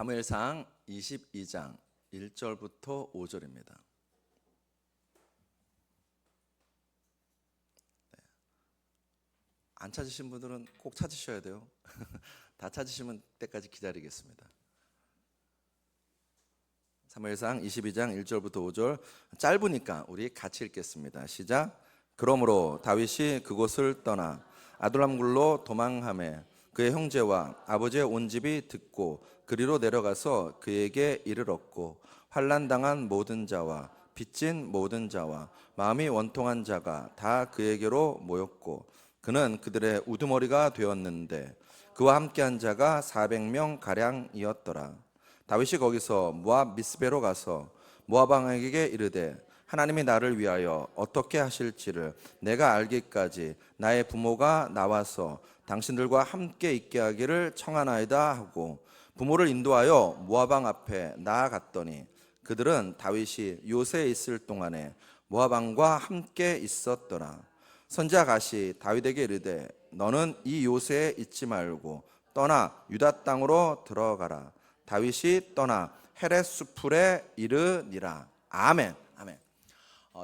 사무엘상 22장 1절부터 5절입니다. 안 찾으신 분들은 꼭 찾으셔야 돼요. 다 찾으시면 때까지 기다리겠습니다. 사무엘상 22장 1절부터 5절, 짧으니까 우리 같이 읽겠습니다. 시작. 그러므로 다윗이 그곳을 떠나 아둘람굴로 도망하매 그의 형제와 아버지의 온 집이 듣고 그리로 내려가서 그에게 이르렀고, 환난당한 모든 자와 빚진 모든 자와 마음이 원통한 자가 다 그에게로 모였고, 그는 그들의 우두머리가 되었는데 그와 함께한 자가 400명 가량이었더라. 다윗이 거기서 모압 미스베로 가서 모압 왕에게 이르되, 하나님이 나를 위하여 어떻게 하실지를 내가 알기까지 나의 부모가 나와서 당신들과 함께 있게 하기를 청하나이다 하고 부모를 인도하여 모압 왕 앞에 나아갔더니, 그들은 다윗이 요새에 있을 동안에 모압 왕과 함께 있었더라. 선지자 갓이 다윗에게 이르되, 너는 이 요새에 있지 말고 떠나 유다 땅으로 들어가라. 다윗이 떠나 헤렛 수풀에 이르니라. 아멘. 아멘.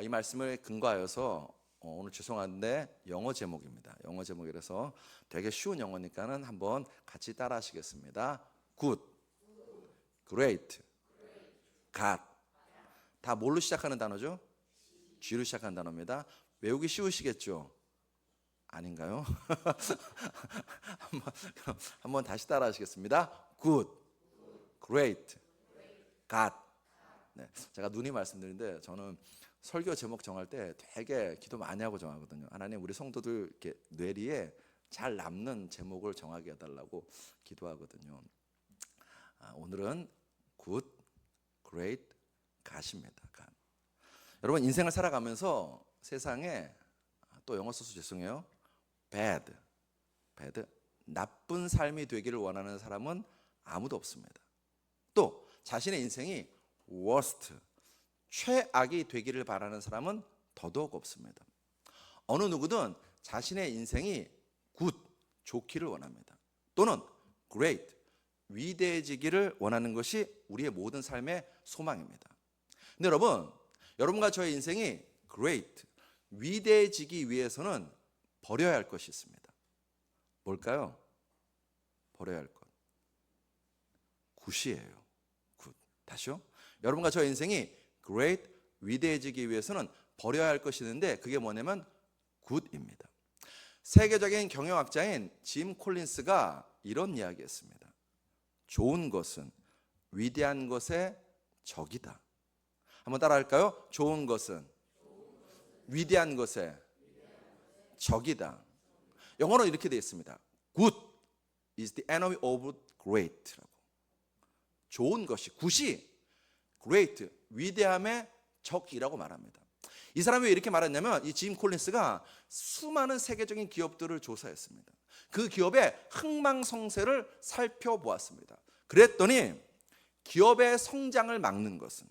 이 말씀을 근거하여서 오늘 죄송한데 영어 제목입니다. 영어 제목이라서 되게 쉬운 영어니까는 한번 같이 따라 하시겠습니다. Good, Great, God. 다 뭘로 시작하는 단어죠? G로 시작하는 단어입니다. 외우기 쉬우시겠죠? 아닌가요? 한번 다시 따라 하시겠습니다. Good, Great, God. 네, 제가 누님 말씀드리는데 저는 설교 제목 정할 때 되게 기도 많이 하고 정하거든요. 하나님, 우리 성도들 이렇게 뇌리에 잘 남는 제목을 정하게 해달라고 기도하거든요. 오늘은 Good, Great, God입니다. God. 여러분, 인생을 살아가면서 세상에, 또 영어 써서 죄송해요, bad, 나쁜 삶이 되기를 원하는 사람은 아무도 없습니다. 또 자신의 인생이 worst, 최악이 되기를 바라는 사람은 더더욱 없습니다. 어느 누구든 자신의 인생이 good, 좋기를 원합니다. 또는 great, 위대해지기를 원하는 것이 우리의 모든 삶의 소망입니다. 근데 여러분과 저의 인생이 great, 위대해지기 위해서는 버려야 할 것이 있습니다. 뭘까요? 버려야 할 것. 굿이에요. 굿. 다시요. 여러분과 저의 인생이 great, 위대해지기 위해서는 버려야 할 것이 있는데 그게 뭐냐면 굿입니다. 세계적인 경영학자인 짐 콜린스가 이런 이야기했습니다. 좋은 것은 위대한 것의 적이다. 한번 따라할까요? 좋은 것은 위대한 것의 적이다. 영어로 이렇게 되어 있습니다. Good is the enemy of great. 좋은 것이, 굿이 great, 위대함의 적이라고 말합니다. 이 사람이 왜 이렇게 말했냐면, 이 짐 콜린스가 수많은 세계적인 기업들을 조사했습니다. 그 기업의 흥망성쇠를 살펴보았습니다. 그랬더니 기업의 성장을 막는 것은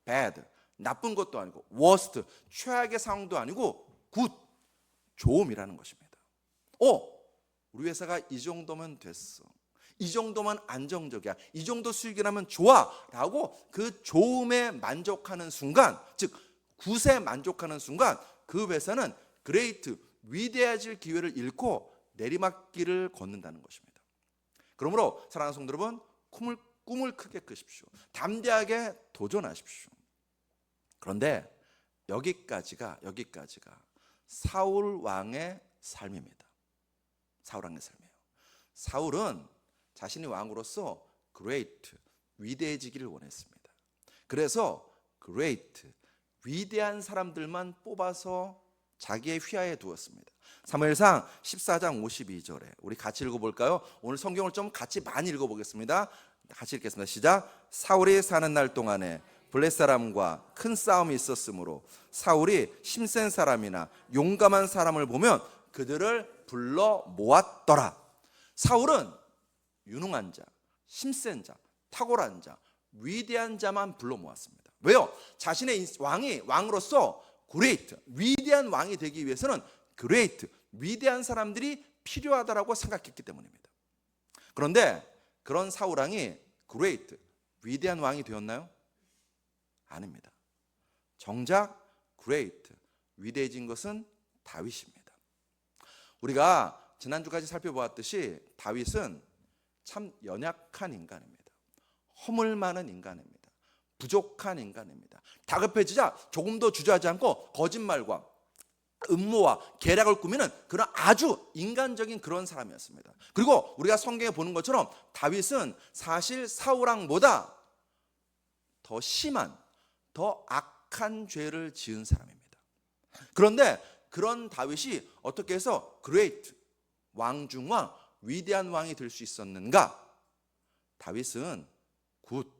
bad, 나쁜 것도 아니고 worst, 최악의 상황도 아니고 good, 좋음이라는 것입니다. 우리 회사가 이 정도면 됐어, 이 정도면 안정적이야, 이 정도 수익이라면 좋아 라고 그 좋음에 만족하는 순간, 즉 굿에 만족하는 순간, 그 회사는 great, 위대해질 기회를 잃고 내리막길을 걷는다는 것입니다. 그러므로 사랑하는 성도 여러분, 꿈을 크게 꾸십시오. 담대하게 도전하십시오. 그런데 여기까지가 사울 왕의 삶입니다. 사울 왕의 삶이에요. 사울은 자신이 왕으로서 great, 위대해지기를 원했습니다. 그래서 great, 위대한 사람들만 뽑아서 자기의 휘하에 두었습니다. 사무엘상 14장 52절에 우리 같이 읽어볼까요? 오늘 성경을 좀 같이 많이 읽어보겠습니다. 같이 읽겠습니다. 시작. 사울이 사는 날 동안에 블레 사람과 큰 싸움이 있었으므로 사울이 힘센 사람이나 용감한 사람을 보면 그들을 불러 모았더라. 사울은 유능한 자, 힘센 자, 탁월한 자, 위대한 자만 불러 모았습니다. 왜요? 자신의 왕으로서 great, 위대한 왕이 되기 위해서는 great, 위대한 사람들이 필요하다라고 생각했기 때문입니다. 그런데 그런 사울 왕이 great, 위대한 왕이 되었나요? 아닙니다. 정작 great, 위대해진 것은 다윗입니다. 우리가 지난주까지 살펴보았듯이 다윗은 참 연약한 인간입니다. 허물 많은 인간입니다. 부족한 인간입니다. 다급해지자 조금 더 주저하지 않고 거짓말과 음모와 계략을 꾸미는 그런 아주 인간적인 그런 사람이었습니다. 그리고 우리가 성경에 보는 것처럼 다윗은 사실 사울 왕보다 더 심한, 더 악한 죄를 지은 사람입니다. 그런데 그런 다윗이 어떻게 해서 great, 왕중왕, 위대한 왕이 될 수 있었는가? 다윗은 굿,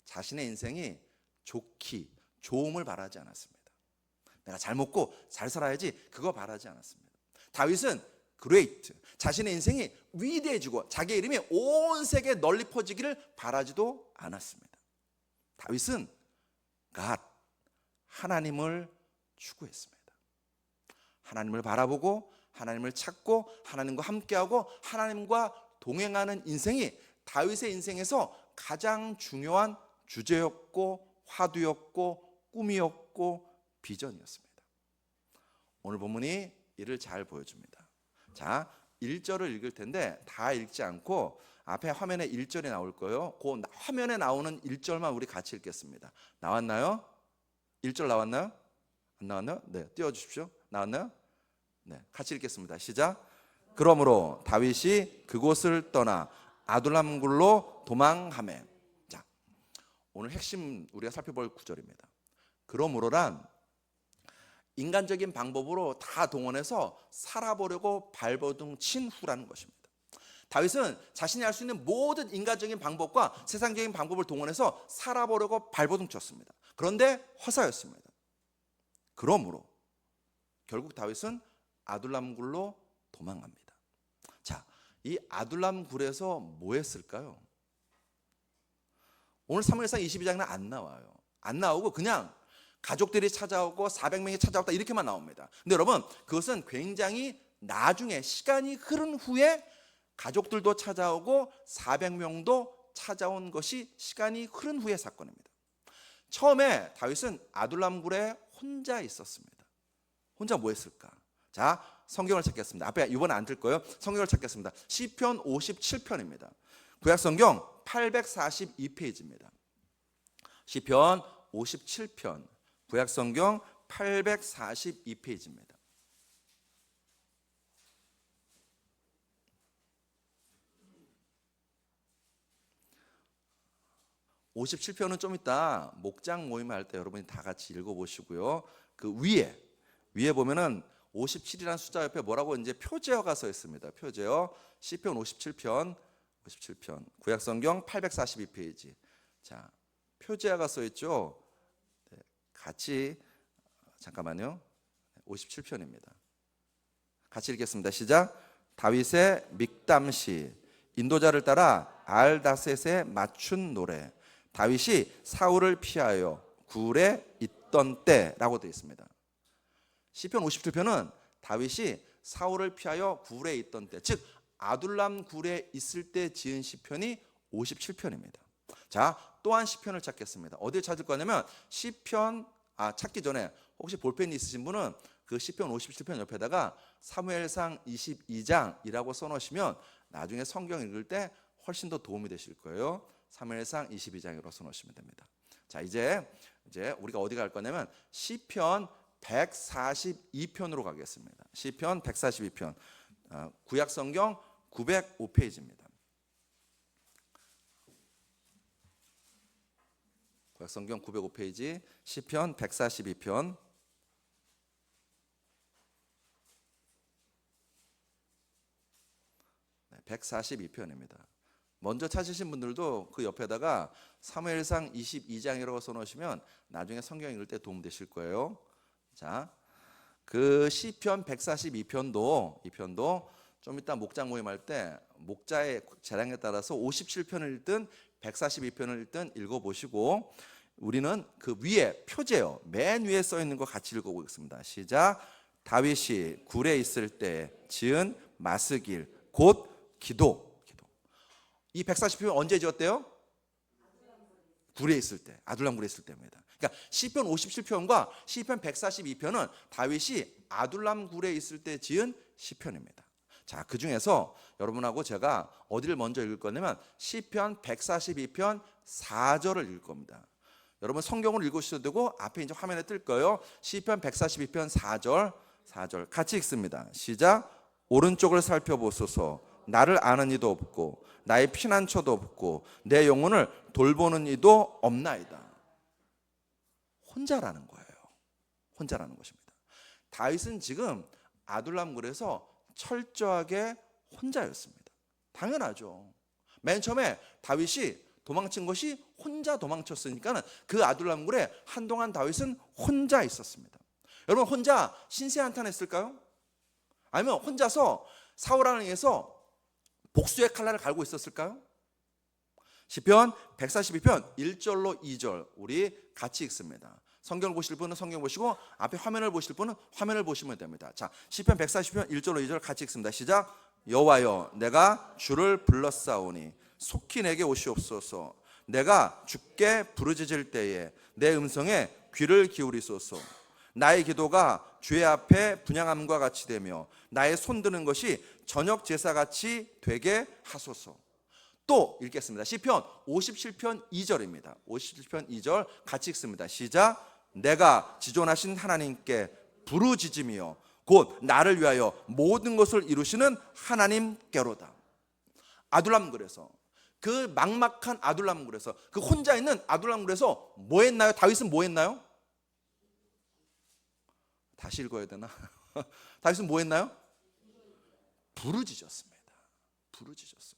자신의 인생이 좋기, 좋음을 바라지 않았습니다. 내가 잘 먹고 잘 살아야지, 그거 바라지 않았습니다. 다윗은 great, 자신의 인생이 위대해지고 자기의 이름이 온 세계에 널리 퍼지기를 바라지도 않았습니다. 다윗은 God, 하나님을 추구했습니다. 하나님을 바라보고 하나님을 찾고 하나님과 함께하고 하나님과 동행하는 인생이 다윗의 인생에서 가장 중요한 주제였고 화두였고 꿈이었고 비전이었습니다. 오늘 본문이 이를 잘 보여줍니다. 자, 1절을 읽을 텐데 다 읽지 않고 앞에 화면에 1절이 나올 거예요. 그 화면에 나오는 1절만 우리 같이 읽겠습니다. 나왔나요? 1절 나왔나요? 안 나왔나요? 네, 띄워주십시오. 나왔나요? 네, 같이 읽겠습니다. 시작. 그러므로 다윗이 그곳을 떠나 아둘람 굴로 도망하매. 자, 오늘 핵심 우리가 살펴볼 구절입니다. 그러므로란 인간적인 방법으로 다 동원해서 살아보려고 발버둥 친 후라는 것입니다. 다윗은 자신이 할 수 있는 모든 인간적인 방법과 세상적인 방법을 동원해서 살아보려고 발버둥 쳤습니다. 그런데 허사였습니다. 그러므로 결국 다윗은 아둘람 굴로 도망갑니다. 자, 이 아둘람 굴에서 뭐 했을까요? 오늘 사무엘상 22장에는 안 나와요. 안 나오고 그냥 가족들이 찾아오고 400명이 찾아왔다 이렇게만 나옵니다. 근데 여러분, 그것은 굉장히 나중에 시간이 흐른 후에 가족들도 찾아오고 400명도 찾아온 것이 시간이 흐른 후의 사건입니다. 처음에 다윗은 아둘람 굴에 혼자 있었습니다. 혼자 뭐 했을까? 자, 성경을 찾겠습니다. 앞에 이번에 안 들 거예요. 성경을 찾겠습니다. 시편 57편입니다. 구약 성경 842페이지입니다. 시편 57편, 구약 성경 842페이지입니다. (57편은) 좀 이따 목장 모임 할 때 여러분이 다 같이 읽어보시고요. 그 위에 보면은 57이라는 숫자 옆에 뭐라고 이제 표제어가 써 있습니다. 표제어 시편 57편 구약 성경 842페이지. 자, 표제어가 써 있죠. 네, 같이 잠깐만요. 57편입니다. 같이 읽겠습니다. 시작. 다윗의 믹담시, 인도자를 따라 알다셋에 맞춘 노래. 다윗이 사울을 피하여 굴에 있던 때라고 되어 있습니다. 시편 57편은 다윗이 사울을 피하여 굴에 있던 때, 즉 아둘람 굴에 있을 때 지은 시편이 57편입니다. 자, 또한 시편을 찾겠습니다. 어디에 찾을 거냐면 시편 찾기 전에 혹시 볼펜이 있으신 분은 그 시편 57편 옆에다가 사무엘상 22장이라고 써놓으시면 나중에 성경 읽을 때 훨씬 더 도움이 되실 거예요. 사무엘상 22장으로 써놓으시면 됩니다. 자, 이제 우리가 어디 갈 거냐면 시편 142편으로 가겠습니다. 시편 142편, 구약 성경 905페이지입니다. 구약 성경 905페이지, 시편 142편. 네, 142편입니다. 먼저 찾으신 분들도 그 옆에다가 사무엘상 22장이라고 써놓으시면 나중에 성경 읽을 때 도움 되실 거예요. 자, 그 시편 142편도 좀 이따 목장 모임할 때 목자의 재량에 따라서 57편을 읽든 142편을 읽든 읽어보시고, 우리는 그 위에 표제요 맨 위에 써 있는 거 같이 읽어보겠습니다. 시작. 다윗이 굴에 있을 때 지은 마스길 곧 기도. 이 140편 언제 지었대요? 굴에 있을 때, 아둘람 굴에 있을 때입니다. 그러니까 시편 57편과 시편 142편은 다윗이 아둘람 굴에 있을 때 지은 시편입니다. 자, 그 중에서 여러분하고 제가 어디를 먼저 읽을 거냐면 시편 142편 4절을 읽을 겁니다. 여러분 성경을 읽으셔도 되고 앞에 이제 화면에 뜰 거예요. 시편 142편 4절 같이 읽습니다. 시작. 오른쪽을 살펴보소서. 나를 아는 이도 없고 나의 피난처도 없고 내 영혼을 돌보는 이도 없나이다. 혼자라는 거예요. 혼자라는 것입니다. 다윗은 지금 아둘람 굴에서 철저하게 혼자였습니다. 당연하죠. 맨 처음에 다윗이 도망친 것이 혼자 도망쳤으니까 그 아둘람 굴에 한동안 다윗은 혼자 있었습니다. 여러분 혼자 신세한탄했을까요? 아니면 혼자서 사울 왕을 위해서 복수의 칼날을 갈고 있었을까요? 시편 142편 1절로 2절 우리 같이 읽습니다. 성경을 보실 분은 성경 보시고 앞에 화면을 보실 분은 화면을 보시면 됩니다. 자, 시편 140편 1절로 2절 같이 읽습니다. 시작. 여호와여 내가 주를 불렀사오니 속히 내게 오시옵소서. 내가 주께 부르짖을 때에 내 음성에 귀를 기울이소서. 나의 기도가 주의 앞에 분향함과 같이 되며 나의 손드는 것이 저녁 제사같이 되게 하소서. 또 읽겠습니다. 시편 57편 2절입니다. 57편 2절 같이 읽습니다. 시작. 내가 지존하신 하나님께 부르짖으며 곧 나를 위하여 모든 것을 이루시는 하나님께로다. 아둘람 굴에서 그 막막한 아둘람 굴에서 그 혼자 있는 아둘람 굴에서 뭐 했나요? 다윗은 뭐 했나요? 다시 읽어야 되나? 다윗은 뭐 했나요? 부르짖었습니다. 부르짖었어요.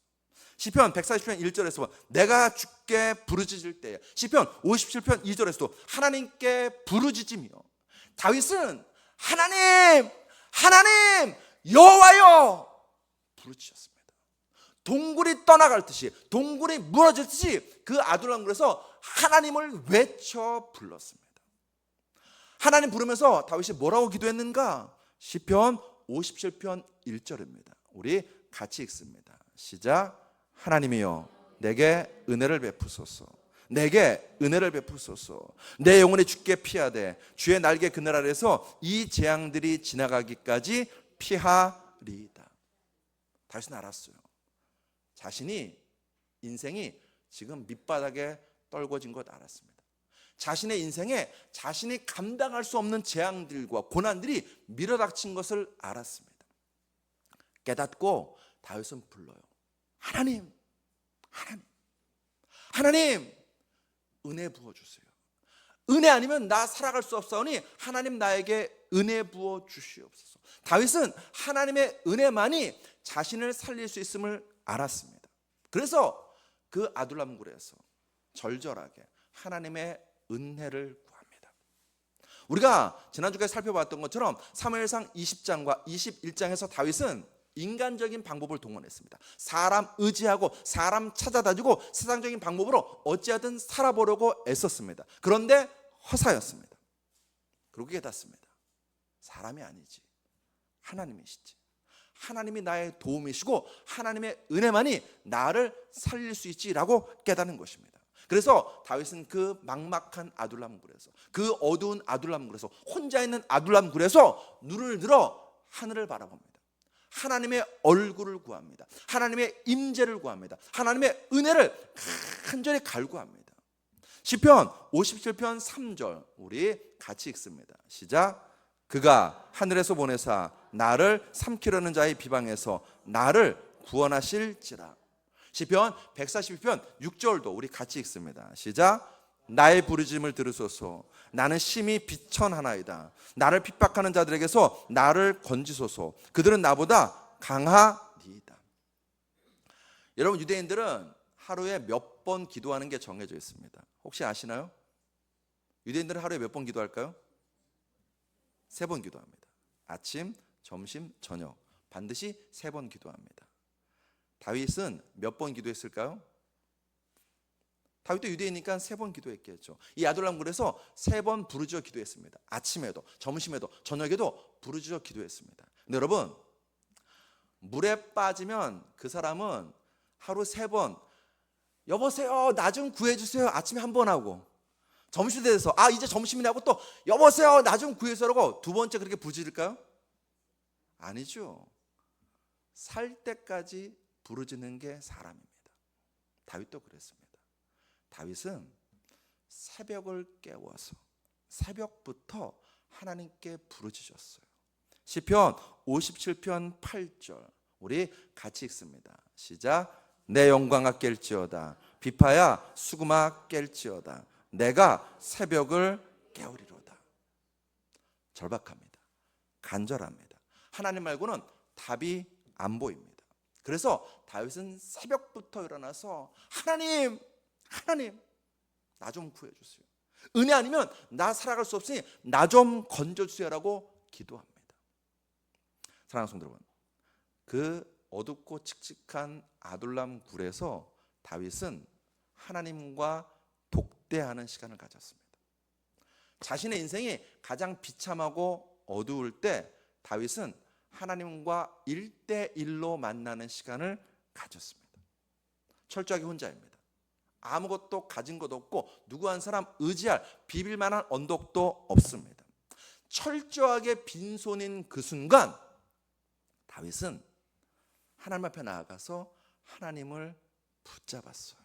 시편 140편 1절에서 내가 주께 부르짖을 때에 시편 57편 2절에서도 하나님께 부르짖으며 다윗은 하나님 여호와여 부르짖었습니다. 동굴이 떠나갈 듯이 동굴이 무너질 듯이 그 아둘람 굴에서 하나님을 외쳐 불렀습니다. 하나님 부르면서 다윗이 뭐라고 기도했는가? 시편 57편 1절입니다. 우리 같이 읽습니다. 시작. 하나님이여 내게 은혜를 베푸소서. 내게 은혜를 베푸소서. 내 영혼이 주께 피하되 주의 날개 그늘 아래서 이 재앙들이 지나가기까지 피하리이다. 다윗은 알았어요. 자신이 인생이 지금 밑바닥에 떨궈진 것 알았습니다. 자신의 인생에 자신이 감당할 수 없는 재앙들과 고난들이 밀어닥친 것을 알았습니다. 깨닫고 다윗은 불러요. 하나님 은혜 부어주세요. 은혜 아니면 나 살아갈 수 없사오니 하나님 나에게 은혜 부어 주시옵소서. 다윗은 하나님의 은혜만이 자신을 살릴 수 있음을 알았습니다. 그래서 그 아둘람 굴에서 절절하게 하나님의 은혜를 구합니다. 우리가 지난주에 살펴봤던 것처럼 사무엘상 20장과 21장에서 다윗은 인간적인 방법을 동원했습니다. 사람 의지하고 사람 찾아다니고 세상적인 방법으로 어찌하든 살아보려고 애썼습니다. 그런데 허사였습니다. 그리고 깨닫습니다. 사람이 아니지 하나님이시지. 하나님이 나의 도움이시고 하나님의 은혜만이 나를 살릴 수 있지라고 깨닫는 것입니다. 그래서 다윗은 그 막막한 아둘람 굴에서 그 어두운 아둘람 굴에서 혼자 있는 아둘람 굴에서 눈을 들어 하늘을 바라봅니다. 하나님의 얼굴을 구합니다. 하나님의 임재를 구합니다. 하나님의 은혜를 간절히 갈구합니다. 시편 57편 3절 우리 같이 읽습니다. 시작. 그가 하늘에서 보내사 나를 삼키려는 자의 비방에서 나를 구원하실지라. 시편 142편 6절도 우리 같이 읽습니다. 시작. 나의 부르짖음을 들으소서. 나는 심히 비천하나이다. 나를 핍박하는 자들에게서 나를 건지소서. 그들은 나보다 강하리이다. 여러분 유대인들은 하루에 몇 번 기도하는 게 정해져 있습니다. 혹시 아시나요? 유대인들은 하루에 몇 번 기도할까요? 3번 기도합니다. 아침, 점심, 저녁 반드시 3번 기도합니다. 다윗은 몇 번 기도했을까요? 다윗도 유대인이니까 3번 기도했겠죠. 이 아둘람 굴에서 3번 부르짖어 기도했습니다. 아침에도 점심에도 저녁에도 부르짖어 기도했습니다. 근데 여러분 물에 빠지면 그 사람은 하루 3번 여보세요, 나 좀 구해주세요. 아침에 한 번 하고, 점심 돼서 이제 점심이라고 또 여보세요, 나 좀 구해주세요라고 두 번째 그렇게 부르짖을까요? 아니죠. 살 때까지 부르짖는 게 사람입니다. 다윗도 그랬습니다. 다윗은 새벽을 깨워서 새벽부터 하나님께 부르짖었어요. 시편 57편 8절 우리 같이 읽습니다. 시작. 내 영광아 깰지어다, 비파야 수금아 깰지어다, 내가 새벽을 깨우리로다. 절박합니다. 간절합니다. 하나님 말고는 답이 안 보입니다. 그래서 다윗은 새벽부터 일어나서 하나님 나 좀 구해주세요. 은혜 아니면 나 살아갈 수 없으니 나 좀 건져주세요라고 기도합니다. 사랑하는 성도 여러분, 그 어둡고 칙칙한 아둘람 굴에서 다윗은 하나님과 독대하는 시간을 가졌습니다. 자신의 인생이 가장 비참하고 어두울 때 다윗은 하나님과 1대1로 만나는 시간을 가졌습니다. 철저하게 혼자입니다. 아무것도 가진 것도 없고 누구 한 사람 의지할 비빌 만한 언덕도 없습니다. 철저하게 빈손인 그 순간 다윗은 하나님 앞에 나아가서 하나님을 붙잡았어요.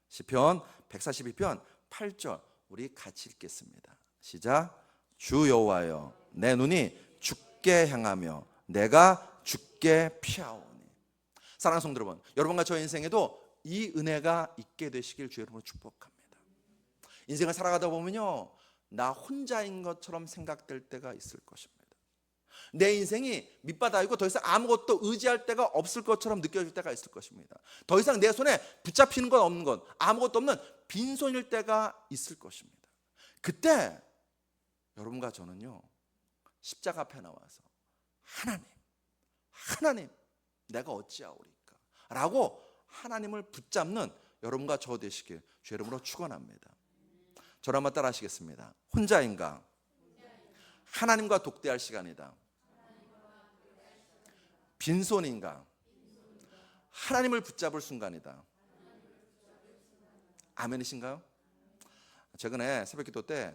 시편 142편 8절 우리 같이 읽겠습니다. 시작. 주 여호와여, 내 눈이 주께 향하며 내가 주께 피하오니. 사랑하는 성도 여러분, 여러분과 저의 인생에도 이 은혜가 있게 되시길 주 여러분을 축복합니다. 인생을 살아가다 보면요, 나 혼자인 것처럼 생각될 때가 있을 것입니다. 내 인생이 밑바닥이고 더 이상 아무것도 의지할 데가 없을 것처럼 느껴질 때가 있을 것입니다. 더 이상 내 손에 붙잡히는 건 없는 것, 아무것도 없는 빈손일 때가 있을 것입니다. 그때 여러분과 저는요, 십자가 앞에 나와서 하나님 내가 어찌하오리까 라고 하나님을 붙잡는 여러분과 저 되시길 주 이름으로 축원합니다. 저를 한번 따라 하시겠습니다. 혼자인가? 하나님과 독대할 시간이다. 빈손인가? 하나님을 붙잡을 순간이다. 아멘이신가요? 최근에 새벽기도 때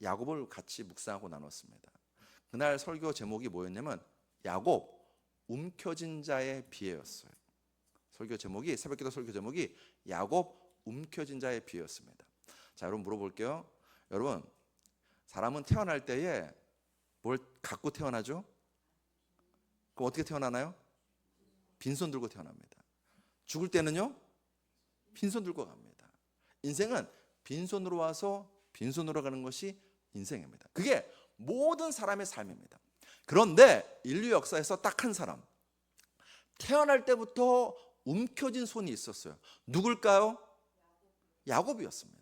야곱을 같이 묵상하고 나눴습니다. 그날 설교 제목이 뭐였냐면 야곱 움켜진 자의 비애였어요. 새벽기도 설교 제목이 야곱 움켜진 자의 비애였습니다. 자, 여러분 물어볼게요. 여러분, 사람은 태어날 때에 뭘 갖고 태어나죠? 그럼 어떻게 태어나나요? 빈손 들고 태어납니다. 죽을 때는요, 빈손 들고 갑니다. 인생은 빈손으로 와서 빈손으로 가는 것이 인생입니다. 그게 모든 사람의 삶입니다. 그런데 인류 역사에서 딱 한 사람, 태어날 때부터 움켜진 손이 있었어요. 누굴까요? 야곱이었습니다.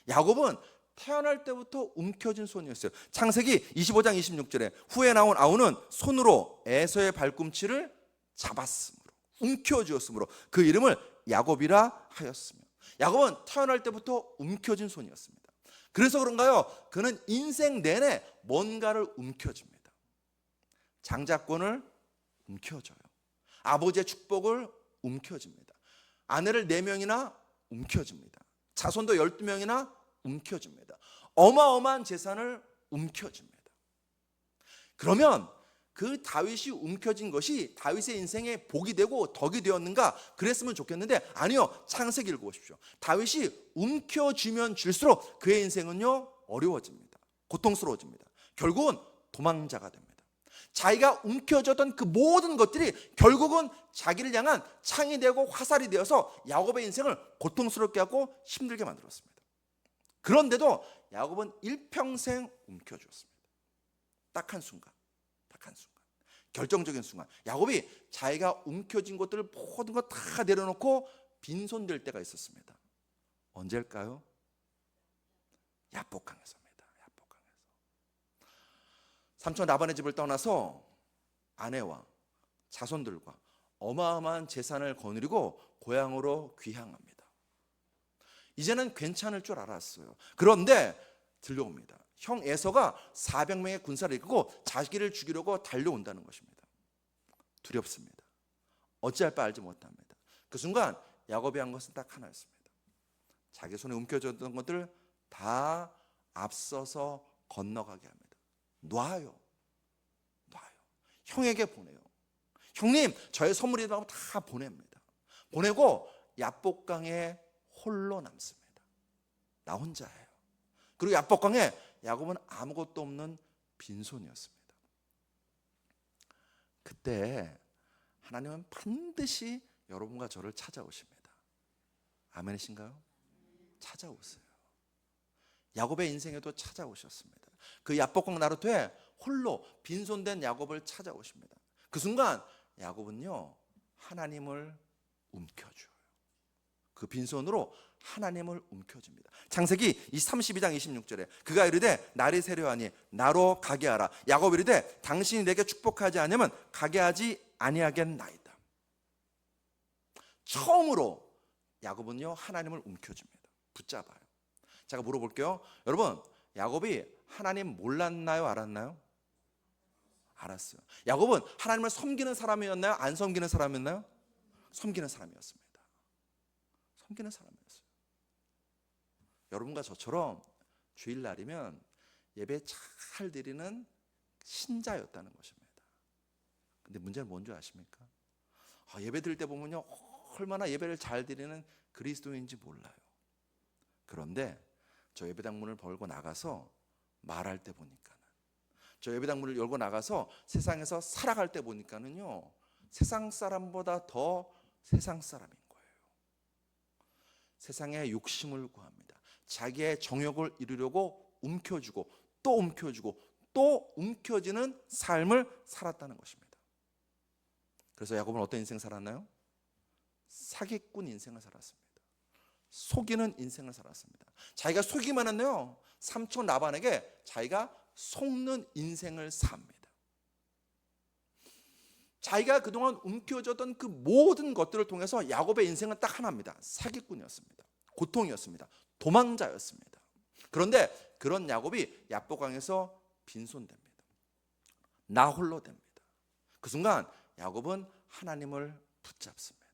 야곱은 태어날 때부터 움켜진 손이었어요. 창세기 25장 26절에 후에 나온 아우는 손으로 에서의 발꿈치를 잡았으므로, 움켜쥐었으므로 그 이름을 야곱이라 하였으며, 야곱은 태어날 때부터 움켜진 손이었습니다. 그래서 그런가요? 그는 인생 내내 뭔가를 움켜집니다. 장자권을 움켜져요. 아버지의 축복을 움켜집니다. 아내를 4명이나 움켜집니다. 자손도 12명이나 움켜집니다. 어마어마한 재산을 움켜집니다. 그러면 그 다윗이 움켜진 것이 다윗의 인생에 복이 되고 덕이 되었는가? 그랬으면 좋겠는데 아니요. 창세기 읽어보십시오. 다윗이 움켜쥐면 쥘수록 그의 인생은요, 어려워집니다. 고통스러워집니다. 결국은 도망자가 됩니다. 자기가 움켜쥐었던 그 모든 것들이 결국은 자기를 향한 창이 되고 화살이 되어서 야곱의 인생을 고통스럽게 하고 힘들게 만들었습니다. 그런데도 야곱은 일평생 움켜쥐었습니다. 딱 한 순간, 결정적인 순간, 야곱이 자기가 움켜쥔 것들을 모든 것 다 내려놓고 빈손 될 때가 있었습니다. 언제일까요? 야복강에서입니다. 삼촌 라반의 집을 떠나서 아내와 자손들과 어마어마한 재산을 거느리고 고향으로 귀향합니다. 이제는 괜찮을 줄 알았어요. 그런데 들려옵니다. 형 에서가 400명의 군사를 이끌고 자기를 죽이려고 달려온다는 것입니다. 두렵습니다. 어찌할 바 알지 못합니다. 그 순간 야곱이 한 것은 딱 하나였습니다. 자기 손에 움켜졌던 것들 다 앞서서 건너가게 합니다. 놔요. 형에게 보내요. 형님, 저의 선물이라고 다 보냅니다. 보내고 야복강에 홀로 남습니다. 나 혼자예요. 그리고 야복강에 야곱은 아무것도 없는 빈손이었습니다. 그때 하나님은 반드시 여러분과 저를 찾아오십니다. 아멘이신가요? 찾아오세요. 야곱의 인생에도 찾아오셨습니다. 그 야복강 나루터에 홀로 빈손된 야곱을 찾아오십니다. 그 순간 야곱은요, 하나님을 움켜줘요. 그 빈손으로 하나님을 움켜줍니다. 창세기 32장 26절에 그가 이르되 날이 새려하니 나로 가게 하라. 야곱이 이르되 당신이 내게 축복하지 않으면 가게 하지 아니하겠나이다. 처음으로 야곱은요, 하나님을 움켜줍니다. 붙잡아요. 제가 물어볼게요. 여러분, 야곱이 하나님 몰랐나요? 알았나요? 알았어요. 야곱은 하나님을 섬기는 사람이었나요? 안 섬기는 사람이었나요? 섬기는 사람이었습니다. 섬기는 사람이었어요. 여러분과 저처럼 주일날이면 예배 잘 드리는 신자였다는 것입니다. 근데 문제는 뭔지 아십니까? 예배 드릴 때 보면요, 얼마나 예배를 잘 드리는 그리스도인인지 몰라요. 그런데 저 예배당 문을 벌고 나가서 말할 때 보니까는, 저 예배당 문을 열고 나가서 세상에서 살아갈 때 보니까는요, 세상 사람보다 더 세상 사람인 거예요. 세상의 욕심을 구합니다. 자기의 정욕을 이루려고 움켜쥐고 또 움켜쥐고 또 움켜쥐는 삶을 살았다는 것입니다. 그래서 야곱은 어떤 인생 살았나요? 사기꾼 인생을 살았습니다. 속이는 인생을 살았습니다. 자기가 속이기만 했네요. 삼촌 라반에게 자기가 속는 인생을 삽니다. 자기가 그동안 움켜쥐었던 그 모든 것들을 통해서 야곱의 인생은 딱 하나입니다. 사기꾼이었습니다. 고통이었습니다. 도망자였습니다. 그런데 그런 야곱이 야복강에서 빈손됩니다. 나 홀로 됩니다. 그 순간 야곱은 하나님을 붙잡습니다.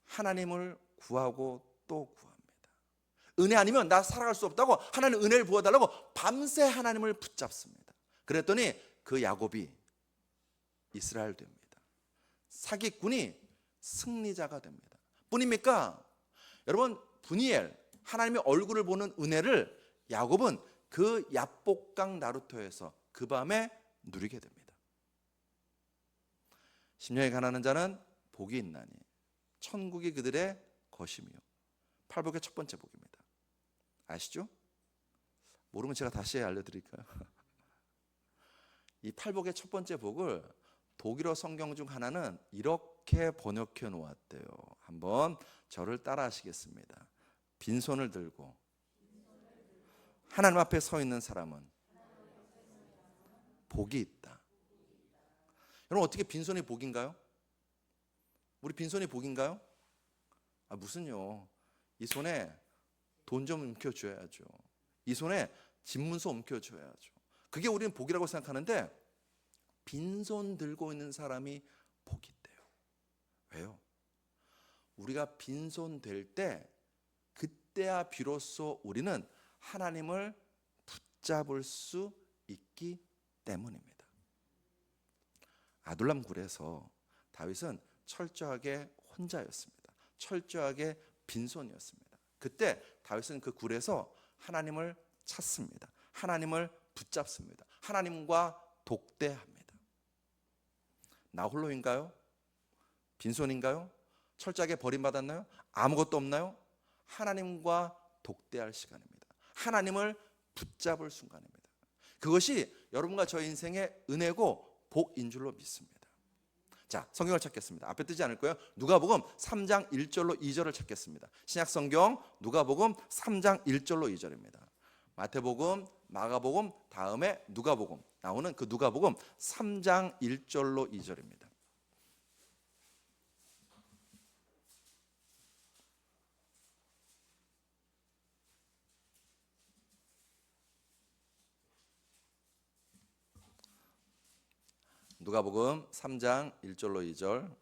하나님을 구하고 또 구합니다. 은혜 아니면 나 살아갈 수 없다고 하나님 은혜를 부어달라고 밤새 하나님을 붙잡습니다. 그랬더니 그 야곱이 이스라엘 됩니다. 사기꾼이 승리자가 됩니다. 뿐입니까? 여러분, 브니엘, 하나님의 얼굴을 보는 은혜를 야곱은 그 야복강 나루터에서 그 밤에 누리게 됩니다. 심령이 가난한 자는 복이 있나니 천국이 그들의 것이며. 팔복의 첫 번째 복입니다. 아시죠? 모르면 제가 다시 알려드릴까요? 이 팔복의 첫 번째 복을 독일어 성경 중 하나는 이렇게 번역해 놓았대요. 한번 저를 따라 하시겠습니다. 빈손을 들고 하나님 앞에 서 있는 사람은 복이 있다. 여러분, 어떻게 빈손이 복인가요? 우리 빈손이 복인가요? 무슨요? 이 손에 돈 좀 움켜줘야죠. 이 손에 집문서 움켜줘야죠. 그게 우리는 복이라고 생각하는데 빈손 들고 있는 사람이 복이 있대요. 왜요? 우리가 빈손 될 때 그때야 비로소 우리는 하나님을 붙잡을 수 있기 때문입니다. 아둘람 굴에서 다윗은 철저하게 혼자였습니다. 철저하게 빈손이었습니다. 그때 다윗은 그 굴에서 하나님을 찾습니다. 하나님을 붙잡습니다. 하나님과 독대합니다. 나 홀로인가요? 빈손인가요? 철저하게 버림받았나요? 아무것도 없나요? 하나님과 독대할 시간입니다. 하나님을 붙잡을 순간입니다. 그것이 여러분과 저의 인생의 은혜고 복인 줄로 믿습니다. 자, 성경을 찾겠습니다. 앞에 뜨지 않을 거예요. 누가복음 3장 1절로 2절을 찾겠습니다. 신약 성경 누가복음 3장 1절로 2절입니다. 마태복음, 마가복음, 다음에 누가복음 나오는 그 누가복음 3장 1절로 2절입니다. 누가복음 3장 1절로 2절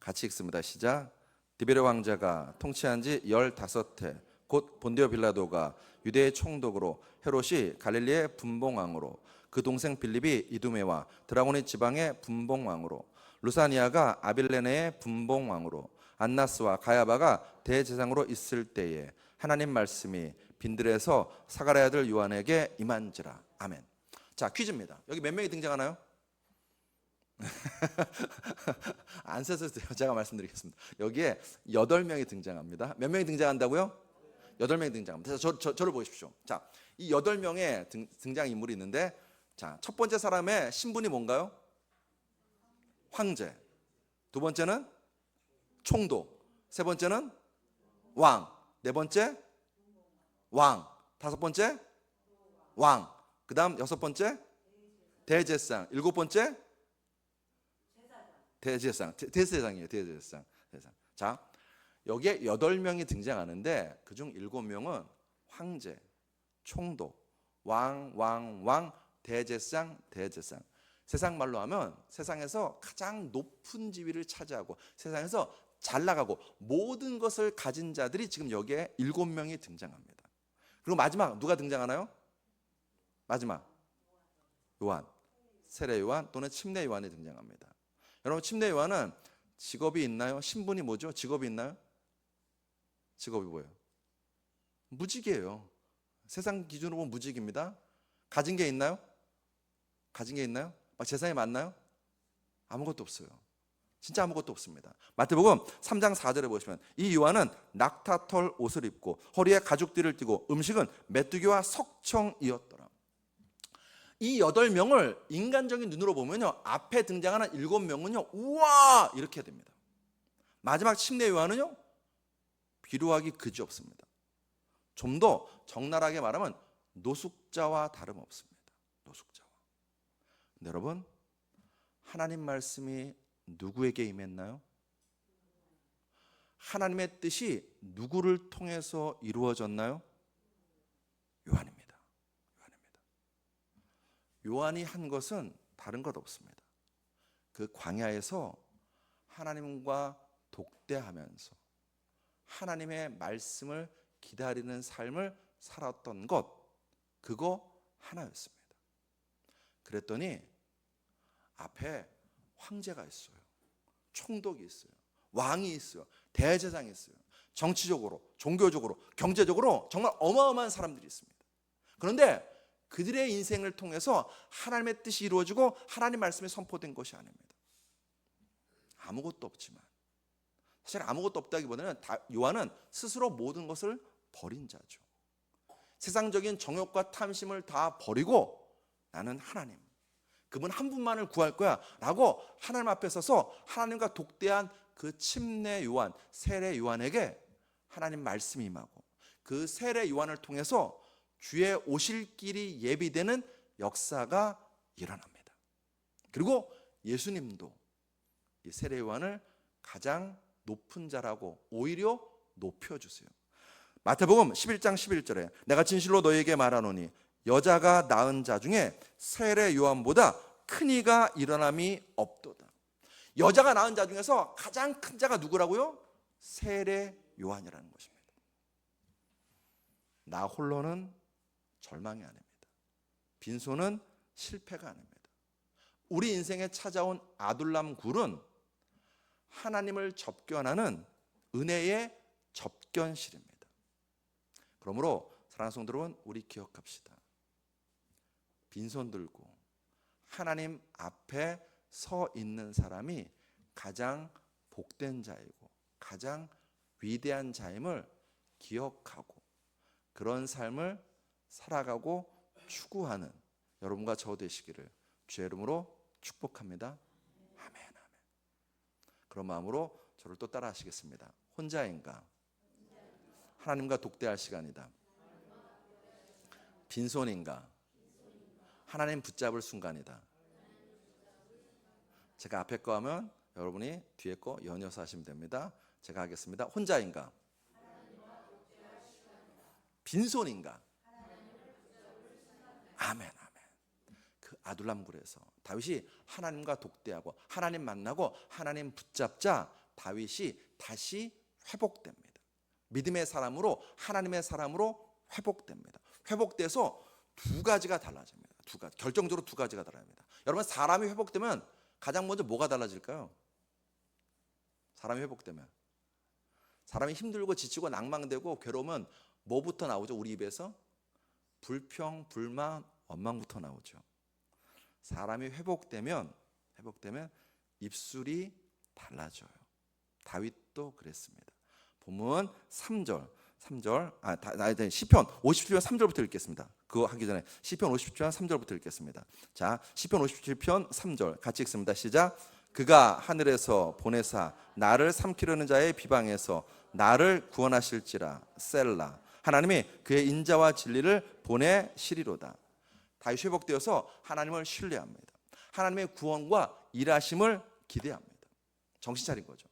같이 읽습니다. 시작. 디베르 왕자가 통치한 지 15해 곧 본디오 빌라도가 유대의 총독으로 헤롯이 갈릴리의 분봉왕으로 그 동생 빌립이 이두메와 드라고니 지방의 분봉왕으로 루사니아가 아빌레네의 분봉왕으로 안나스와 가야바가 대제사장으로 있을 때에 하나님 말씀이 빈들에서 사가랴 아들 요한에게 임한지라. 아멘. 자, 퀴즈입니다. 여기 몇 명이 등장하나요? 안 세서 제가 말씀드리겠습니다. 여기에 8명이 등장합니다. 몇 명이 등장한다고요? 8명이 등장합니다. 저를 보십시오. 자, 이 8명의 등장인물이 있는데, 자, 첫 번째 사람의 신분이 뭔가요? 황제. 두 번째는 총독. 세 번째는 왕. 네 번째 왕. 다섯 번째 왕. 그 다음 여섯 번째 대제사장. 일곱 번째 대제사장이에요. 대제사장. 자, 여기에 8명이 등장하는데 그중 7명은 황제, 총독, 왕, 대제사장. 세상 말로 하면 세상에서 가장 높은 지위를 차지하고 세상에서 잘 나가고 모든 것을 가진 자들이 지금 여기에 7명이 등장합니다. 그리고 마지막 누가 등장하나요? 마지막 요한, 세례 요한 또는 침례 요한이 등장합니다. 여러분, 침례 요한은 직업이 있나요? 신분이 뭐죠? 직업이 있나요? 직업이 뭐예요? 무직이에요. 세상 기준으로 보면 무직입니다. 가진 게 있나요? 막 재산이 많나요? 아무것도 없어요. 진짜 아무것도 없습니다. 마태복음 3장 4절에 보시면 이 요한은 낙타털 옷을 입고 허리에 가죽띠를 띠고 음식은 메뚜기와 석청이었더라. 이 8명을 인간적인 눈으로 보면요, 앞에 등장하는 7명은요 우와 이렇게 됩니다. 마지막 침례 요한은요 비루하기 그지없습니다. 좀 더 적나라하게 말하면 노숙자와 다름없습니다. 노숙자와. 근데 여러분, 하나님 말씀이 누구에게 임했나요? 하나님의 뜻이 누구를 통해서 이루어졌나요? 요한입니다. 요한이 한 것은 다른 것 없습니다. 그 광야에서 하나님과 독대하면서 하나님의 말씀을 기다리는 삶을 살았던 것, 그거 하나였습니다. 그랬더니 앞에 황제가 있어요. 총독이 있어요. 왕이 있어요. 대제사장이 있어요. 정치적으로, 종교적으로, 경제적으로 정말 어마어마한 사람들이 있습니다. 그런데 그들의 인생을 통해서 하나님의 뜻이 이루어지고 하나님 말씀이 선포된 것이 아닙니다. 아무것도 없지만, 사실 아무것도 없다기보다는 요한은 스스로 모든 것을 버린 자죠. 세상적인 정욕과 탐심을 다 버리고 나는 하나님, 그분 한 분만을 구할 거야 라고 하나님 앞에 서서 하나님과 독대한 그 침례 요한, 세례 요한에게 하나님 말씀이 임하고 그 세례 요한을 통해서 주의 오실 길이 예비되는 역사가 일어납니다. 그리고 예수님도 이 세례 요한을 가장 높은 자라고 오히려 높여주세요. 마태복음 11장 11절에 내가 진실로 너희에게 말하노니 여자가 낳은 자 중에 세례 요한보다 큰 이가 일어남이 없도다. 여자가 낳은 자 중에서 가장 큰 자가 누구라고요? 세례 요한이라는 것입니다. 나 홀로는 절망이 아닙니다. 빈손은 실패가 아닙니다. 우리 인생에 찾아온 아둘람 굴은 하나님을 접견하는 은혜의 접견실입니다. 그러므로 사랑하는 성도 여러분, 우리 기억합시다. 빈손 들고 하나님 앞에 서 있는 사람이 가장 복된 자이고 가장 위대한 자임을 기억하고 그런 삶을 살아가고 추구하는 여러분과 저 되시기를 주의 이름으로 축복합니다. 아멘. 그런 마음으로 저를 또 따라 하시겠습니다. 혼자인가? 하나님과 독대할 시간이다. 빈손인가? 하나님 붙잡을 순간이다. 제가 앞에 거 하면 여러분이 뒤에 거 연이어서 하시면 됩니다. 제가 하겠습니다. 혼자인가? 빈손인가? 아멘. 그 아둘람 굴에서 다윗이 하나님과 독대하고 하나님 만나고 하나님 붙잡자 다윗이 다시 회복됩니다. 믿음의 사람으로, 하나님의 사람으로 회복됩니다. 회복돼서 두 가지가 달라집니다. 두 가지, 결정적으로 두 가지가 달라집니다. 여러분, 사람이 회복되면 가장 먼저 뭐가 달라질까요? 사람이 회복되면, 사람이 힘들고 지치고 낭망되고 괴로우면 뭐부터 나오죠? 우리 입에서 불평, 불만, 원망부터 나오죠. 사람이 회복되면 입술이 달라져요. 다윗도 그랬습니다. 본문 3절 시편 57편 3절부터 읽겠습니다. 그거 하기 전에 시편 57편 3절부터 읽겠습니다. 자, 시편 57편 3절 같이 읽습니다. 시작. 그가 하늘에서 보내사 나를 삼키려는 자의 비방에서 나를 구원하실지라. 셀라. 하나님이 그의 인자와 진리를 보내시리로다. 다윗이 회복되어서 하나님을 신뢰합니다. 하나님의 구원과 일하심을 기대합니다. 정신 차린 거죠.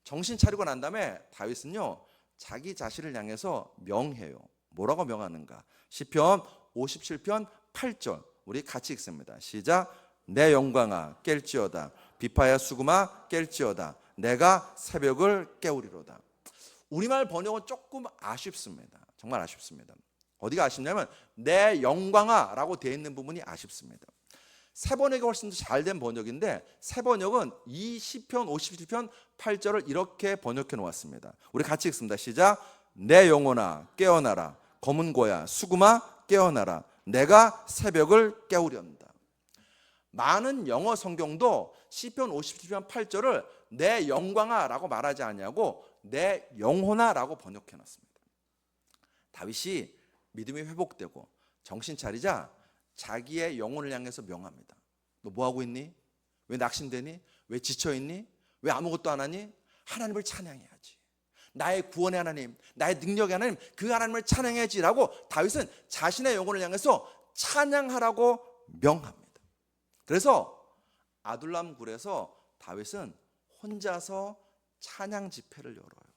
정신 차리고 난 다음에 다윗은요, 자기 자신을 향해서 명해요. 뭐라고 명하는가? 시편 57편 8절 우리 같이 읽습니다. 시작. 내 영광아 깰지어다. 비파야 수금아 깰지어다. 내가 새벽을 깨우리로다. 우리말 번역은 조금 아쉽습니다. 정말 아쉽습니다. 어디가 아쉽냐면 내 영광아 라고 되어 있는 부분이 아쉽습니다. 새 번역이 훨씬 더 잘된 번역인데, 새 번역은 이 시편 57편 8절을 이렇게 번역해 놓았습니다. 우리 같이 읽습니다. 시작. 내 영혼아 깨어나라. 검은 고야 수금아 깨어나라. 내가 새벽을 깨우련다. 많은 영어 성경도 시편 57편 8절을 내 영광아 라고 말하지 않냐고 내 영혼아 라고 번역해 놨습니다. 다윗이 믿음이 회복되고 정신 차리자 자기의 영혼을 향해서 명합니다. 너 뭐하고 있니? 왜 낙심되니? 왜 지쳐있니? 왜 아무것도 안 하니? 하나님을 찬양해야지. 나의 구원의 하나님, 나의 능력의 하나님, 그 하나님을 찬양해야지 라고 다윗은 자신의 영혼을 향해서 찬양하라고 명합니다. 그래서 아둘람 굴에서 다윗은 혼자서 찬양 집회를 열어요.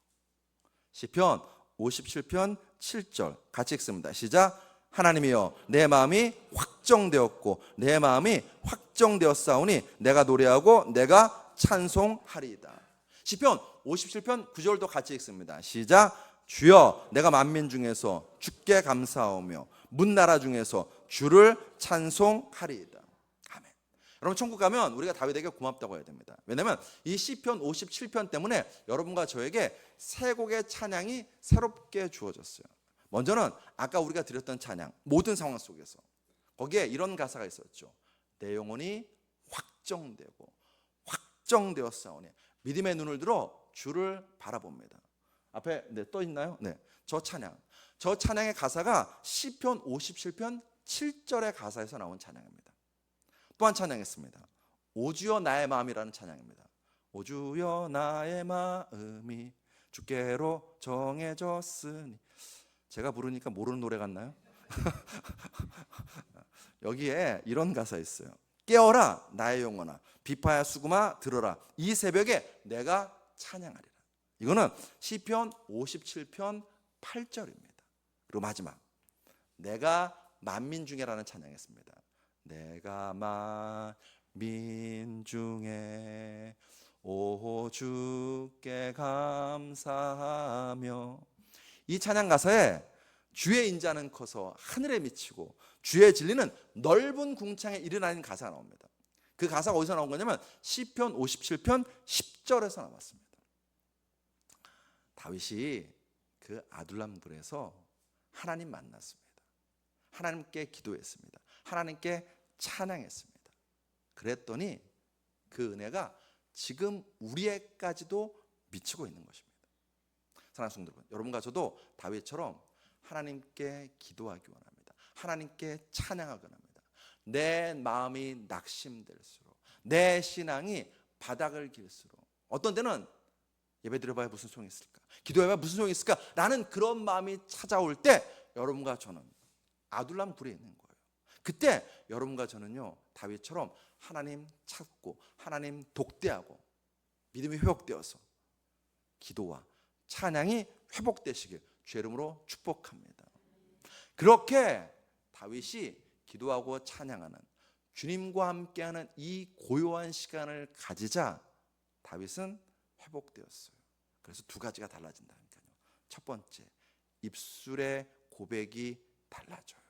시편 57편 7절 같이 읽습니다. 시작. 하나님이여 내 마음이 확정되었고 내 마음이 확정되었사오니 내가 노래하고 내가 찬송하리이다. 시편 57편 9절도 같이 읽습니다. 시작. 주여 내가 만민 중에서 주께 감사하며 문나라 중에서 주를 찬송하리이다. 아멘. 여러분, 천국 가면 우리가 다윗에게 고맙다고 해야 됩니다. 왜냐하면 이 시편 57편 때문에 여러분과 저에게 세 곡의 찬양이 새롭게 주어졌어요. 먼저는 아까 우리가 드렸던 찬양, 모든 상황 속에서 거기에 이런 가사가 있었죠. 내 영혼이 확정되었사오니 믿음의 눈을 들어 주를 바라봅니다. 앞에 떠 있나요? 네, 저 찬양의 가사가 시편 57편 7절의 가사에서 나온 찬양입니다. 또한 찬양했습니다. 오주여 나의 마음이라는 찬양입니다. 오주여 나의 마음이 주께로 정해졌으니. 제가 부르니까 모르는 노래 같나요? 여기에 이런 가사 있어요. 깨어라 나의 영혼아 비파야 수금아 들어라. 이 새벽에 내가 찬양하리라. 이거는 시편 57편 8절입니다. 그리고 마지막 내가 만민 중에라는 찬양했습니다. 내가 만민 중에 오 주께 감사하며. 이 찬양 가사에 주의 인자는 커서 하늘에 미치고 주의 진리는 넓은 궁창에 이르나는 가사가 나옵니다. 그 가사가 어디서 나온 거냐면 시편 57편 10절에서 나왔습니다. 다윗이 그 아둘람 굴에서 하나님 만났습니다. 하나님께 기도했습니다. 하나님께 찬양했습니다. 그랬더니 그 은혜가 지금 우리에까지도 미치고 있는 것입니다. 사랑하는 성도 여러분, 여러분과 저도 다윗처럼 하나님께 기도하기 원합니다. 하나님께 찬양하기 원합니다. 내 마음이 낙심될수록, 내 신앙이 바닥을 길수록, 어떤 때는 예배드려봐야 무슨 소용이 있을까? 기도해봐야 무슨 소용이 있을까? 라는 그런 마음이 찾아올 때 여러분과 저는 아둘람 굴에 있는 거예요. 그때 여러분과 저는요, 다윗처럼 하나님 찾고 하나님 독대하고 믿음이 회복되어서 기도와 찬양이 회복되시길 주의 이름으로 축복합니다. 그렇게 다윗이 기도하고 찬양하는, 주님과 함께하는 이 고요한 시간을 가지자 다윗은 회복되었어요. 그래서 두 가지가 달라진다니까요. 첫 번째, 입술의 고백이 달라져요.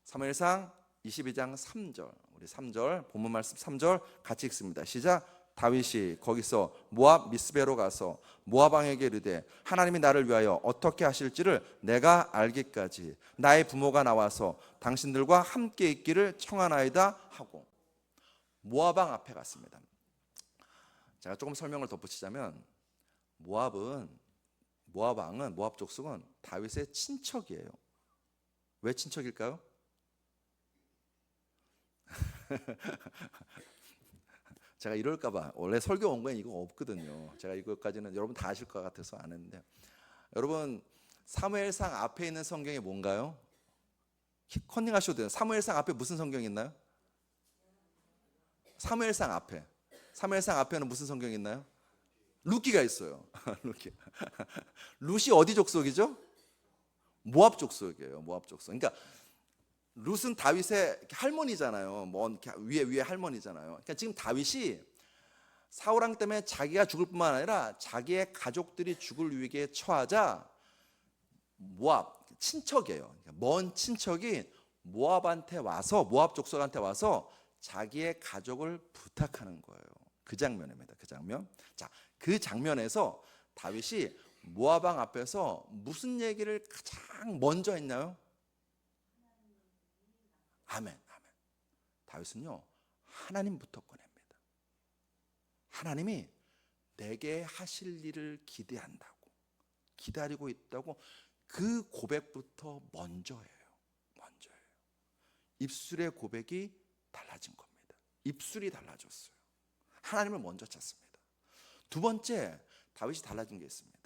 사무엘상 22장 3절, 우리 3절 본문 말씀 3절 같이 읽습니다. 시작. 다윗이 거기서 모압 미스베로 가서 모압 왕에게 이르되 하나님이 나를 위하여 어떻게 하실지를 내가 알기까지 나의 부모가 나와서 당신들과 함께 있기를 청하나이다 하고 모압 왕 앞에 갔습니다. 제가 조금 설명을 덧붙이자면 모압 왕은, 모압 족속은 다윗의 친척이에요. 왜 친척일까요? 제가 이럴까봐 원래 설교 원고에 이거 없거든요. 제가 이것까지는 여러분 다 아실 것 같아서 안 했는데, 여러분 사무엘상 앞에 있는 성경이 뭔가요? 컨닝하셔도 돼요. 사무엘상 앞에 무슨 성경이 있나요? 사무엘상 앞에는 무슨 성경이 있나요? 룻기가 있어요. 룻이 어디 족속이죠? 모압 족속이에요. 모압 족속. 그러니까 룻은 다윗의 할머니잖아요. 위에 할머니잖아요. 그러니까 지금 다윗이 사울 왕 때문에 자기가 죽을 뿐만 아니라 자기의 가족들이 죽을 위기에 처하자 모압 친척이에요. 그러니까 먼 친척이 모압 족속한테 와서 자기의 가족을 부탁하는 거예요. 그 장면입니다. 그 장면. 자, 그 장면에서 다윗이 모압 왕 앞에서 무슨 얘기를 가장 먼저 했나요? 아멘. 다윗은요, 하나님부터 꺼냅니다. 하나님이 내게 하실 일을 기대한다고, 기다리고 있다고, 그 고백부터 먼저예요. 입술의 고백이 달라진 겁니다. 입술이 달라졌어요. 하나님을 먼저 찾습니다. 두 번째, 다윗이 달라진 게 있습니다.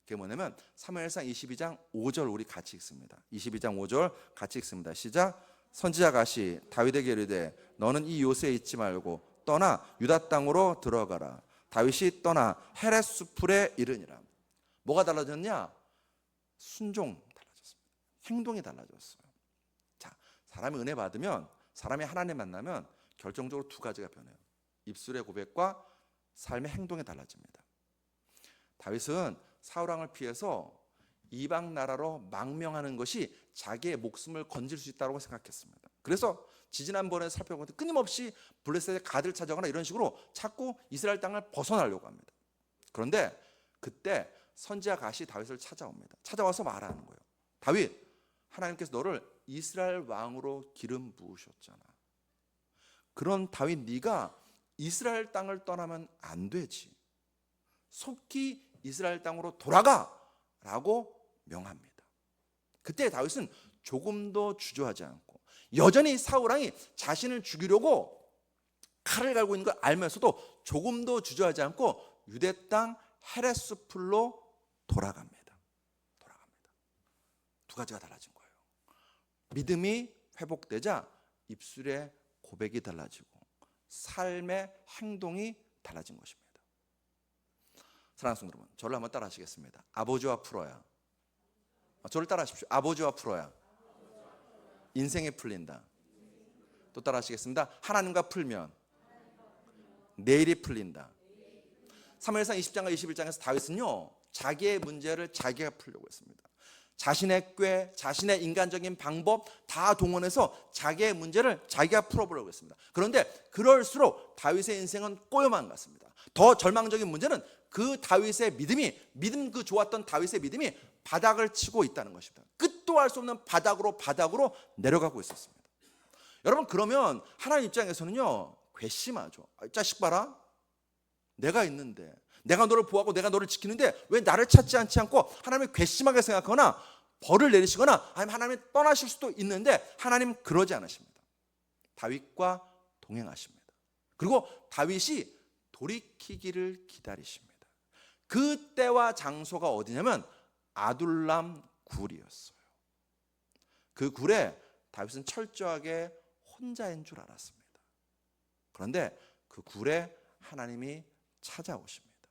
그게 뭐냐면 사무엘상 22장 5절 우리 같이 읽습니다. 22장 5절 같이 읽습니다. 시작. 선지자 갓이 다윗에게 이르되 너는 이 요새에 있지 말고 떠나 유다 땅으로 들어가라. 다윗이 떠나 헤레스풀에 이르니라. 뭐가 달라졌냐? 순종 달라졌습니다. 행동이 달라졌어요. 자, 사람이 은혜 받으면, 사람이 하나님 만나면 결정적으로 두 가지가 변해요. 입술의 고백과 삶의 행동이 달라집니다. 다윗은 사울 왕을 피해서 이방 나라로 망명하는 것이 자기의 목숨을 건질 수 있다고 생각했습니다. 그래서 지지난번에 살펴보면 끊임없이 블레셋의 가드를 찾아가거나 이런 식으로 자꾸 이스라엘 땅을 벗어나려고 합니다. 그런데 그때 선지자 갓이 다윗을 찾아옵니다. 찾아와서 말하는 거예요. 다윗, 하나님께서 너를 이스라엘 왕으로 기름 부으셨잖아. 그런 다윗, 네가 이스라엘 땅을 떠나면 안 되지. 속히 이스라엘 땅으로 돌아가라고 명합니다. 그때 다윗은 조금도 주저하지 않고, 여전히 사울 왕이 자신을 죽이려고 칼을 갈고 있는 걸 알면서도 조금도 주저하지 않고 유대 땅 헤레스풀로 돌아갑니다. 두 가지가 달라진 거예요. 믿음이 회복되자 입술의 고백이 달라지고 삶의 행동이 달라진 것입니다. 사랑하는 성도 여러분, 저를 한번 따라 하시겠습니다. 아버지와 풀어야. 저를 따라 하십시오. 아버지와 풀어야 인생이 풀린다. 또 따라 하시겠습니다. 하나님과 풀면 내일이 풀린다. 사무엘상 20장과 21장에서 다윗은요, 자기의 문제를 자기가 풀려고 했습니다. 자신의 꾀, 자신의 인간적인 방법 다 동원해서 자기의 문제를 자기가 풀어보려고 했습니다. 그런데 그럴수록 다윗의 인생은 꼬여만 갔습니다. 더 절망적인 문제는 그 다윗의 믿음 그 좋았던 다윗의 믿음이 바닥을 치고 있다는 것입니다. 끝도 할 수 없는 바닥으로 내려가고 있었습니다. 여러분, 그러면 하나님 입장에서는요, 괘씸하죠. 이 자식 봐라, 내가 있는데, 내가 너를 보호하고 내가 너를 지키는데 왜 나를 찾지 않고 하나님을 괘씸하게 생각하거나 벌을 내리시거나 아니면 하나님이 떠나실 수도 있는데, 하나님 그러지 않으십니다. 다윗과 동행하십니다. 그리고 다윗이 돌이키기를 기다리십니다. 그 때와 장소가 어디냐면 아둘람 굴이었어요. 그 굴에 다윗은 철저하게 혼자인 줄 알았습니다. 그런데 그 굴에 하나님이 찾아오십니다.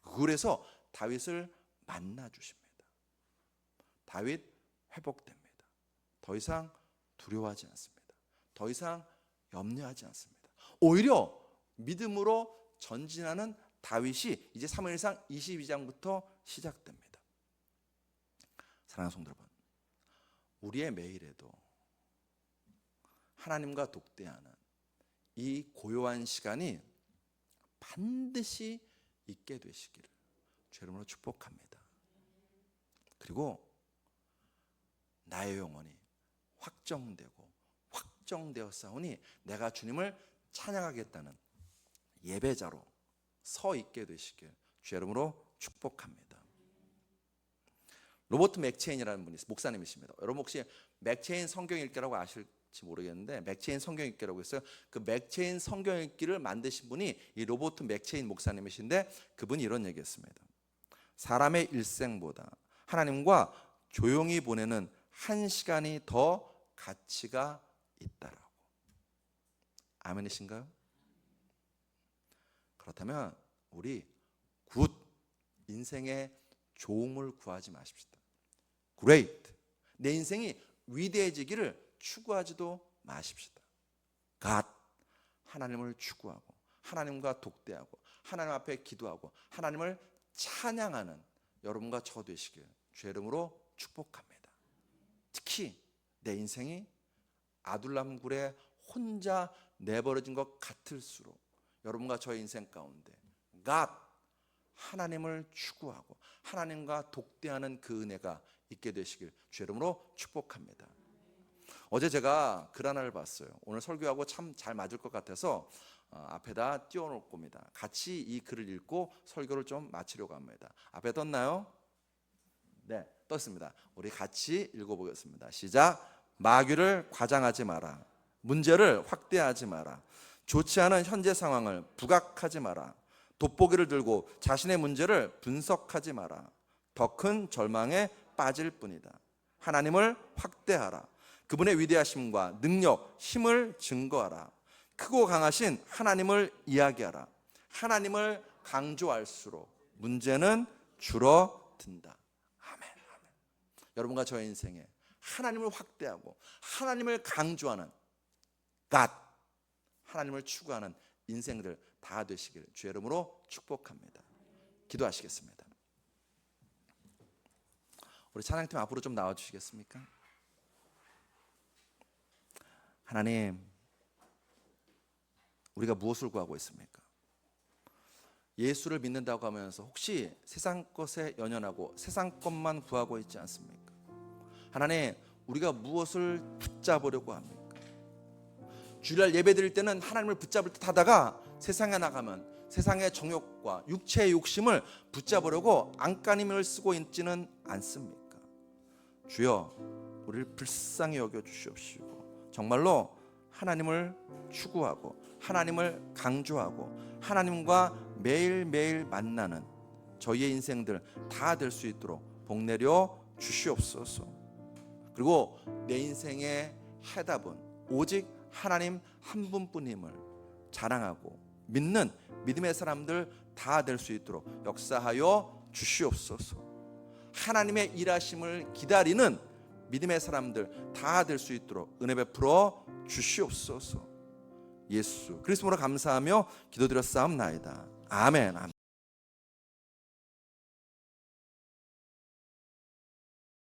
그 굴에서 다윗을 만나 주십니다. 다윗 회복됩니다. 더 이상 두려워하지 않습니다. 더 이상 염려하지 않습니다. 오히려 믿음으로 전진하는 다윗이 이제 사무엘상 22장부터 시작됩니다. 사랑하는 성도 여러분, 우리의 매일에도 하나님과 독대하는 이 고요한 시간이 반드시 있게 되시기를 주의 이름으로 축복합니다. 그리고 나의 영혼이 확정되었사오니 내가 주님을 찬양하겠다는 예배자로 서 있게 되시길 주의 이름으로 축복합니다. 로버트 맥체인이라는 분이 목사님이십니다. 여러분 혹시 맥체인 성경 읽기라고 아실지 모르겠는데 맥체인 성경 읽기라고 했어요. 그 맥체인 성경 읽기를 만드신 분이 이 로버트 맥체인 목사님이신데 그분이 이런 얘기했습니다. 사람의 일생보다 하나님과 조용히 보내는 한 시간이 더 가치가 있다라고. 아멘이신가요? 그렇다면 우리 굿 인생의 좋음을 구하지 마십시다. Great, 내 인생이 위대해지기를 추구하지도 마십시다. God, 하나님을 추구하고 하나님과 독대하고 하나님 앞에 기도하고 하나님을 찬양하는 여러분과 저 되시길 주의 이름으로 축복합니다. 특히 내 인생이 아둘람굴에 혼자 내버려진 것 같을수록 여러분과 저의 인생 가운데 God, 하나님을 추구하고 하나님과 독대하는 그 은혜가 있게 되시길 주의 이름으로 축복합니다. 어제 제가 글 하나를 봤어요. 오늘 설교하고 참 잘 맞을 것 같아서 앞에다 띄워놓을 겁니다. 같이 이 글을 읽고 설교를 좀 마치려고 합니다. 앞에 떴나요? 네, 떴습니다. 우리 같이 읽어보겠습니다. 시작. 마귀를 과장하지 마라. 문제를 확대하지 마라. 좋지 않은 현재 상황을 부각하지 마라. 돋보기를 들고 자신의 문제를 분석하지 마라. 더 큰 절망에 빠질 뿐이다. 하나님을 확대하라. 그분의 위대하심과 능력, 힘을 증거하라. 크고 강하신 하나님을 이야기하라. 하나님을 강조할수록 문제는 줄어든다. 아멘. 여러분과 저의 인생에 하나님을 확대하고 하나님을 강조하는 God, 하나님을 추구하는 인생들 다 되시길 주의 이름으로 축복합니다. 기도하시겠습니다. 우리 찬양팀 앞으로 좀 나와주시겠습니까? 하나님, 우리가 무엇을 구하고 있습니까? 예수를 믿는다고 하면서 혹시 세상 것에 연연하고 세상 것만 구하고 있지 않습니까? 하나님, 우리가 무엇을 붙잡으려고 합니까? 주일날 예배 드릴 때는 하나님을 붙잡을 듯 하다가 세상에 나가면 세상의 정욕과 육체의 욕심을 붙잡으려고 안간힘을 쓰고 있지는 않습니까? 주여, 우리를 불쌍히 여겨 주시옵시고 정말로 하나님을 추구하고 하나님을 강조하고 하나님과 매일매일 만나는 저희의 인생들 다 될 수 있도록 복 내려 주시옵소서. 그리고 내 인생의 해답은 오직 하나님 한 분뿐임을 자랑하고 믿는 믿음의 사람들 다 될 수 있도록 역사하여 주시옵소서. 하나님의 일하심을 기다리는 믿음의 사람들 다 될 수 있도록 은혜 베풀어 주시옵소서. 예수 그리스도로 감사하며 기도드렸사옵나이다. 아멘.